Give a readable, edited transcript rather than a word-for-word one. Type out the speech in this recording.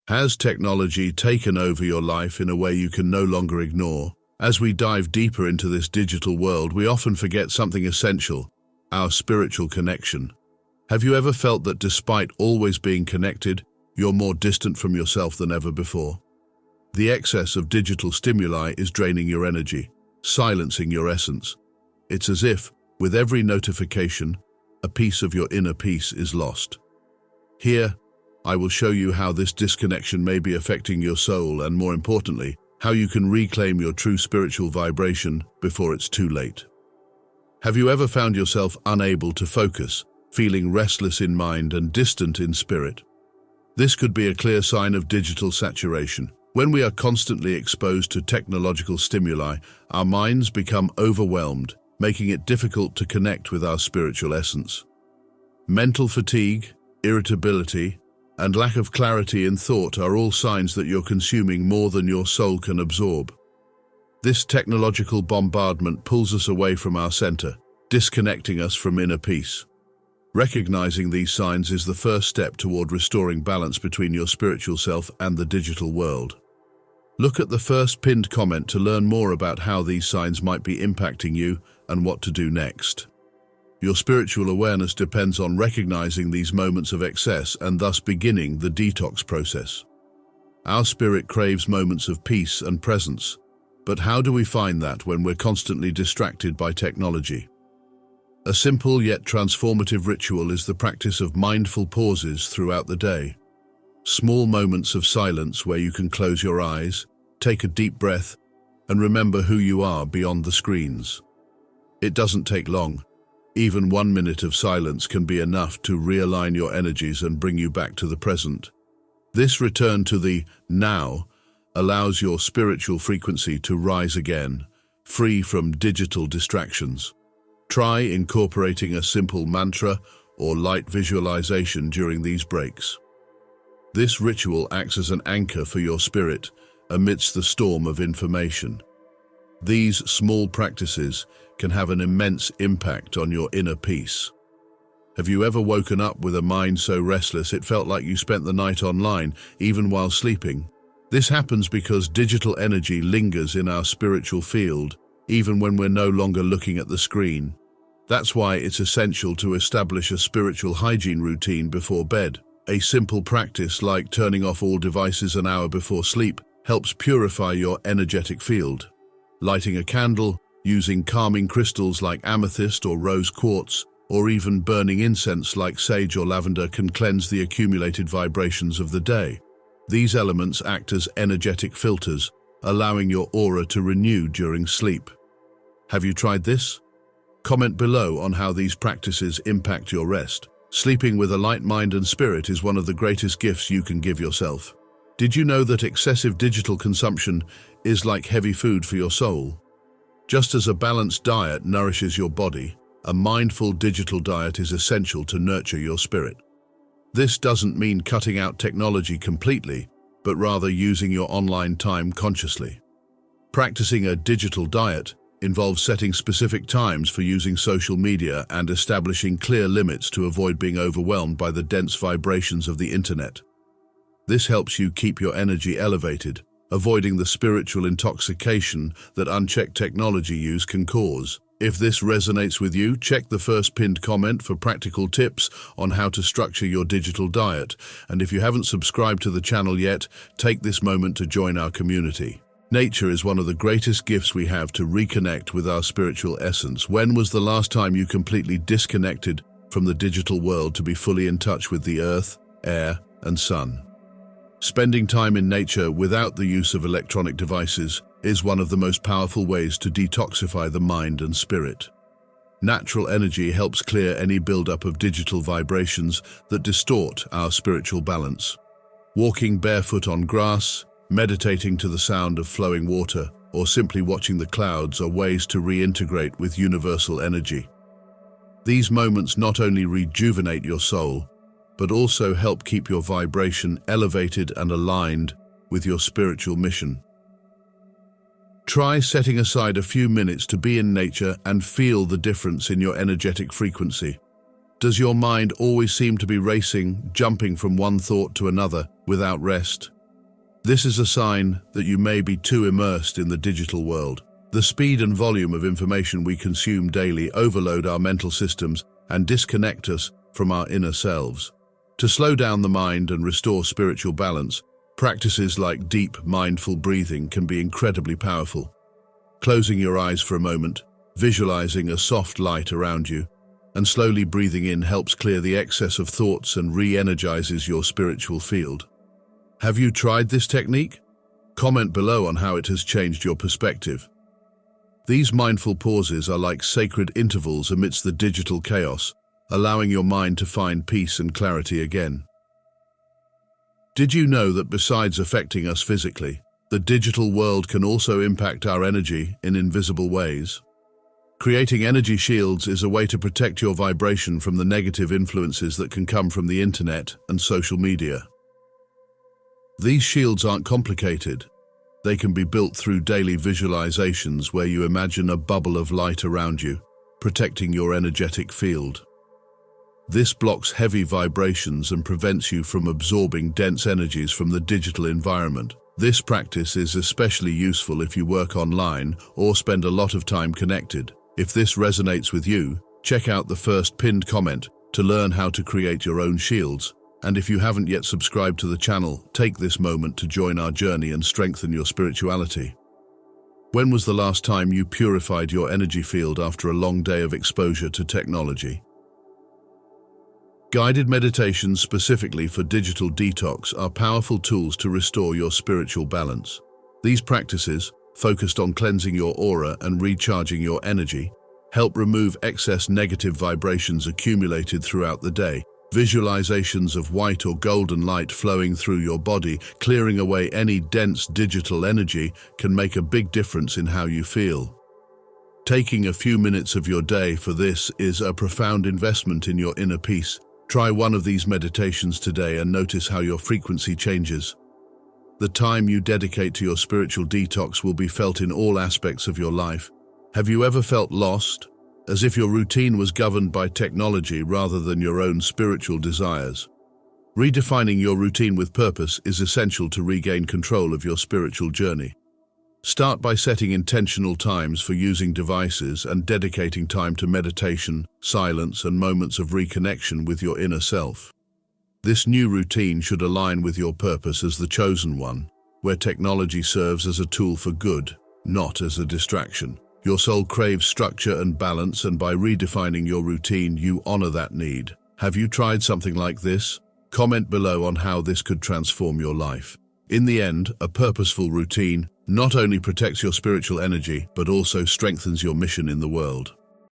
Has technology taken over your life in a way you can no longer ignore? As we dive deeper into this digital world, we often forget something essential: our spiritual connection. Have you ever felt that despite always being connected, you're more distant from yourself than ever before? The excess of digital stimuli is draining your energy, silencing your essence. It's as if, with every notification, a piece of your inner peace is lost. Here, I will show you how this disconnection may be affecting your soul and, more importantly, how you can reclaim your true spiritual vibration before it's too late. Have you ever found yourself unable to focus, feeling restless in mind and distant in spirit? This could be a clear sign of digital saturation. When we are constantly exposed to technological stimuli, our minds become overwhelmed, making it difficult to connect with our spiritual essence. Mental fatigue, irritability, and lack of clarity in thought are all signs that you're consuming more than your soul can absorb. This technological bombardment pulls us away from our center, disconnecting us from inner peace. Recognizing these signs is the first step toward restoring balance between your spiritual self and the digital world. Look at the first pinned comment to learn more about how these signs might be impacting you and what to do next. Your spiritual awareness depends on recognizing these moments of excess and thus beginning the detox process. Our spirit craves moments of peace and presence, but how do we find that when we're constantly distracted by technology? A simple yet transformative ritual is the practice of mindful pauses throughout the day. Small moments of silence where you can close your eyes, take a deep breath, and remember who you are beyond the screens. It doesn't take long. Even 1 minute of silence can be enough to realign your energies and bring you back to the present. This return to the now allows your spiritual frequency to rise again, free from digital distractions. Try incorporating a simple mantra or light visualization during these breaks. This ritual acts as an anchor for your spirit amidst the storm of information. These small practices can have an immense impact on your inner peace. Have you ever woken up with a mind so restless it felt like you spent the night online, even while sleeping? This happens because digital energy lingers in our spiritual field, even when we're no longer looking at the screen. That's why it's essential to establish a spiritual hygiene routine before bed. A simple practice like turning off all devices an hour before sleep helps purify your energetic field. Lighting a candle, using calming crystals like amethyst or rose quartz, or even burning incense like sage or lavender can cleanse the accumulated vibrations of the day. These elements act as energetic filters, allowing your aura to renew during sleep. Have you tried this? Comment below on how these practices impact your rest. Sleeping with a light mind and spirit is one of the greatest gifts you can give yourself. Did you know that excessive digital consumption is like heavy food for your soul? Just as a balanced diet nourishes your body, a mindful digital diet is essential to nurture your spirit. This doesn't mean cutting out technology completely, but rather using your online time consciously. Practicing a digital diet involves setting specific times for using social media and establishing clear limits to avoid being overwhelmed by the dense vibrations of the internet. This helps you keep your energy elevated, avoiding the spiritual intoxication that unchecked technology use can cause. If this resonates with you, check the first pinned comment for practical tips on how to structure your digital diet. And if you haven't subscribed to the channel yet, take this moment to join our community. Nature is one of the greatest gifts we have to reconnect with our spiritual essence. When was the last time you completely disconnected from the digital world to be fully in touch with the earth, air, and sun? Spending time in nature without the use of electronic devices is one of the most powerful ways to detoxify the mind and spirit. Natural energy helps clear any buildup of digital vibrations that distort our spiritual balance. Walking barefoot on grass, meditating to the sound of flowing water, or simply watching the clouds are ways to reintegrate with universal energy. These moments not only rejuvenate your soul, but also help keep your vibration elevated and aligned with your spiritual mission. Try setting aside a few minutes to be in nature and feel the difference in your energetic frequency. Does your mind always seem to be racing, jumping from one thought to another without rest? This is a sign that you may be too immersed in the digital world. The speed and volume of information we consume daily overload our mental systems and disconnect us from our inner selves. To slow down the mind and restore spiritual balance, practices like deep, mindful breathing can be incredibly powerful. Closing your eyes for a moment, visualizing a soft light around you, and slowly breathing in helps clear the excess of thoughts and re-energizes your spiritual field. Have you tried this technique? Comment below on how it has changed your perspective. These mindful pauses are like sacred intervals amidst the digital chaos, allowing your mind to find peace and clarity again. Did you know that besides affecting us physically, the digital world can also impact our energy in invisible ways? Creating energy shields is a way to protect your vibration from the negative influences that can come from the internet and social media. These shields aren't complicated. They can be built through daily visualizations where you imagine a bubble of light around you, protecting your energetic field. This blocks heavy vibrations and prevents you from absorbing dense energies from the digital environment. This practice is especially useful if you work online or spend a lot of time connected. If this resonates with you, check out the first pinned comment to learn how to create your own shields. And if you haven't yet subscribed to the channel, take this moment to join our journey and strengthen your spirituality. When was the last time you purified your energy field after a long day of exposure to technology? Guided meditations specifically for digital detox are powerful tools to restore your spiritual balance. These practices, focused on cleansing your aura and recharging your energy, help remove excess negative vibrations accumulated throughout the day. Visualizations of white or golden light flowing through your body, clearing away any dense digital energy, can make a big difference in how you feel. Taking a few minutes of your day for this is a profound investment in your inner peace. Try one of these meditations today and notice how your frequency changes. The time you dedicate to your spiritual detox will be felt in all aspects of your life. Have you ever felt lost, as if your routine was governed by technology rather than your own spiritual desires? Redefining your routine with purpose is essential to regain control of your spiritual journey. Start by setting intentional times for using devices and dedicating time to meditation, silence, and moments of reconnection with your inner self. This new routine should align with your purpose as the chosen one, where technology serves as a tool for good, not as a distraction. Your soul craves structure and balance, and by redefining your routine, you honor that need. Have you tried something like this? Comment below on how this could transform your life. In the end, a purposeful routine not only protects your spiritual energy, but also strengthens your mission in the world.